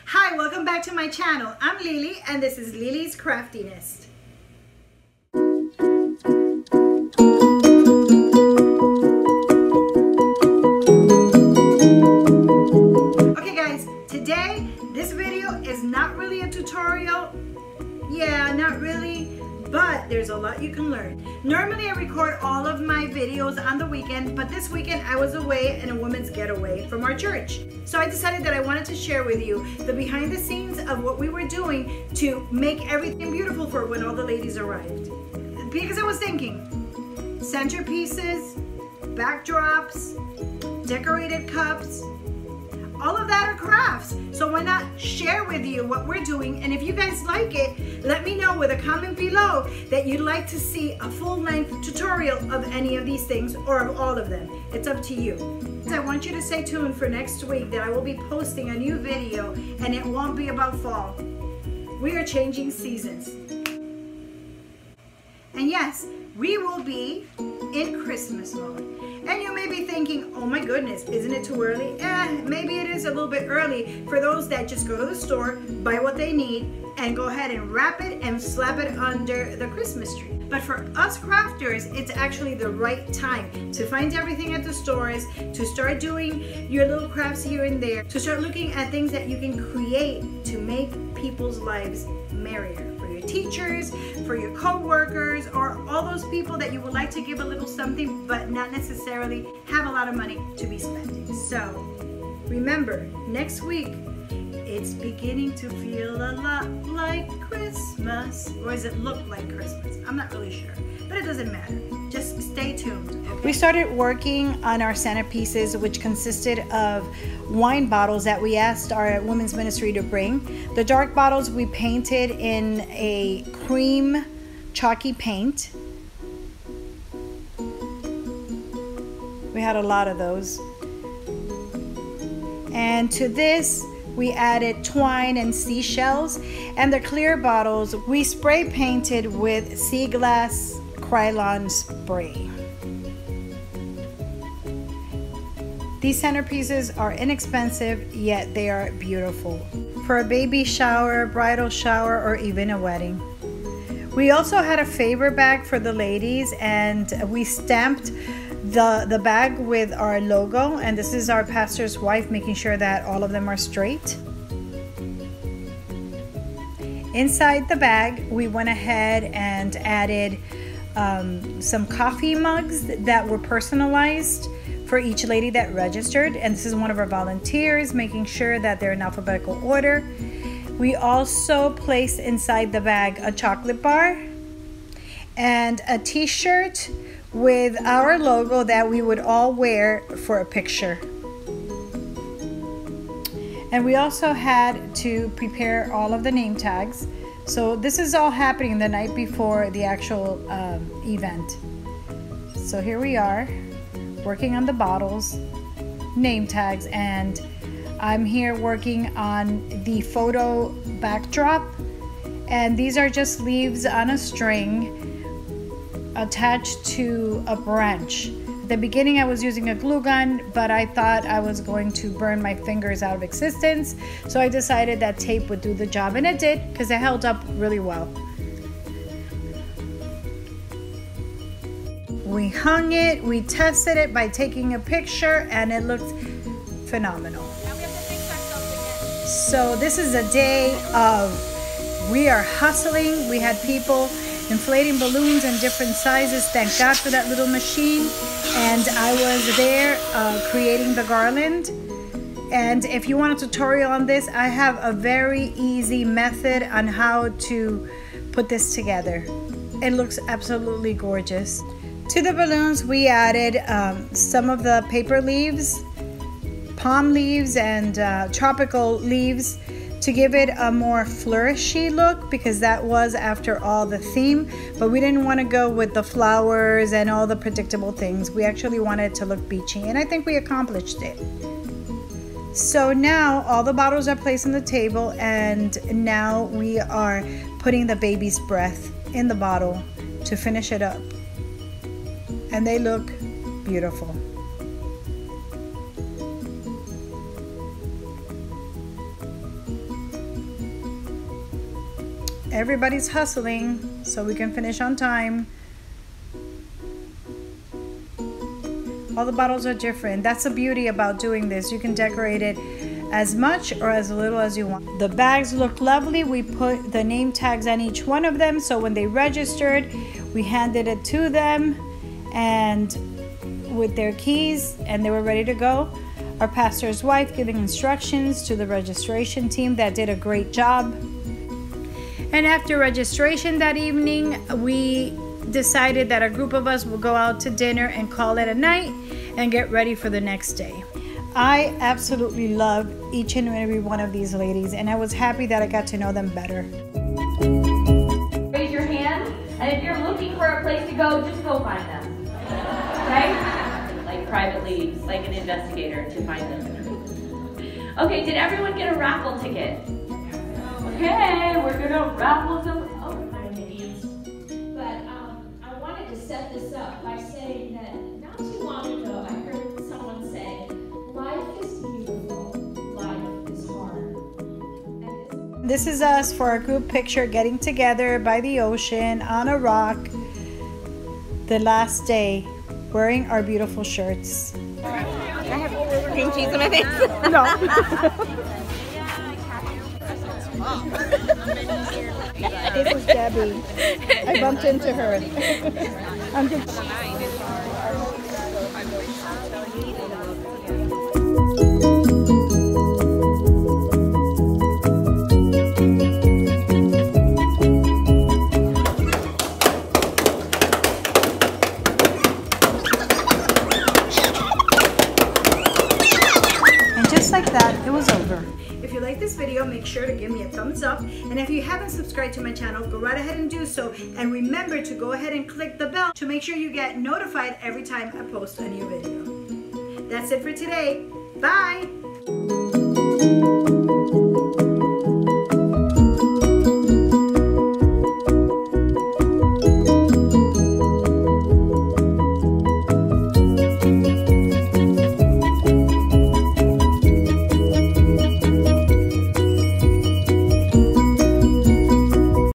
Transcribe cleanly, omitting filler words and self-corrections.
Hi, welcome back to my channel. I'm Lily and this is Lily's Craftiness. Okay guys, today this video is not really a tutorial. Yeah, not really, but there's a lot you can learn. Normally I record all of my videos on the weekend, but this weekend I was away in a women's getaway from our church. So I decided that I wanted to share with you the behind the scenes of what we were doing to make everything beautiful for when all the ladies arrived. Because I was thinking, centerpieces, backdrops, decorated cups, all of that are crafts. So why not share with you what we're doing? And if you guys like it, let me know with a comment below that you'd like to see a full-length tutorial of any of these things or of all of them. It's up to you. I want you to stay tuned for next week that I will be posting a new video and it won't be about fall. We are changing seasons. And yes, we will be in Christmas mode. And you may be thinking, oh my goodness, isn't it too early? Maybe it is a little bit early for those that just go to the store, buy what they need, and go ahead and wrap it and slap it under the Christmas tree. But for us crafters, it's actually the right time to find everything at the stores, to start doing your little crafts here and there, to start looking at things that you can create to make people's lives merrier. For your teachers, for your co-workers, or all those people that you would like to give a little something but not necessarily have a lot of money to be spending. So remember, next week, it's beginning to feel a lot like Christmas. Or does it look like Christmas? I'm not really sure, but it doesn't matter. Just stay tuned. Okay? We started working on our centerpieces, which consisted of wine bottles that we asked our women's ministry to bring. The dark bottles we painted in a cream chalky paint. We had a lot of those. And to this, we added twine and seashells, and the clear bottles we spray painted with sea glass Krylon spray. These centerpieces are inexpensive, yet they are beautiful for a baby shower, bridal shower, or even a wedding. We also had a favor bag for the ladies, and we stamped the bag with our logo, and this is our pastor's wife making sure that all of them are straight. Inside the bag, we went ahead and added some coffee mugs that were personalized for each lady that registered, and this is one of our volunteers making sure that they're in alphabetical order. We also placed inside the bag a chocolate bar and a t-shirt with our logo that we would all wear for a picture. And we also had to prepare all of the name tags. So this is all happening the night before the actual event. So here we are working on the bottles, name tags, and I'm here working on the photo backdrop. And these are just leaves on a string attached to a branch. At the beginning I was using a glue gun, but I thought I was going to burn my fingers out of existence, so I decided that tape would do the job, and it did, because it held up really well. We hung it, we tested it by taking a picture, and it looked phenomenal. Now we have to fix ourselves again. So this is a day of, we are hustling. We had people inflating balloons in different sizes. Thank God for that little machine. And I was there creating the garland. And if you want a tutorial on this, I have a very easy method on how to put this together. It looks absolutely gorgeous. To the balloons, we added some of the paper leaves, palm leaves, and tropical leaves to give it a more flourishy look, because that was, after all, the theme. But we didn't want to go with the flowers and all the predictable things. We actually wanted it to look beachy, and I think we accomplished it. So now all the bottles are placed on the table, and now we are putting the baby's breath in the bottle to finish it up. And they look beautiful. Everybody's hustling so we can finish on time. All the bottles are different. That's the beauty about doing this. You can decorate it as much or as little as you want. The bags look lovely. We put the name tags on each one of them, so when they registered, we handed it to them and with their keys, and they were ready to go. Our pastor's wife giving instructions to the registration team that did a great job. And after registration that evening, we decided that a group of us will go out to dinner and call it a night and get ready for the next day. I absolutely love each and every one of these ladies, and I was happy that I got to know them better. Raise your hand, and if you're looking for a place to go, just go find them. Okay? Like privately, like an investigator to find them. Okay, did everyone get a raffle ticket? Okay, we're gonna raffle some. But I wanted to set this up by saying that not too long ago, I heard someone say, life is beautiful, life is hard. This is us for our group picture, getting together by the ocean on a rock the last day, wearing our beautiful shirts. I have cream cheese in my face. No. This is Debbie. I bumped into her. I'm just... And just like that, it was over. If you like this video, make sure to give me a thumbs up. And if you haven't subscribed to my channel, go right ahead and do so. And remember to go ahead and click the bell to make sure you get notified every time I post a new video. That's it for today. Bye!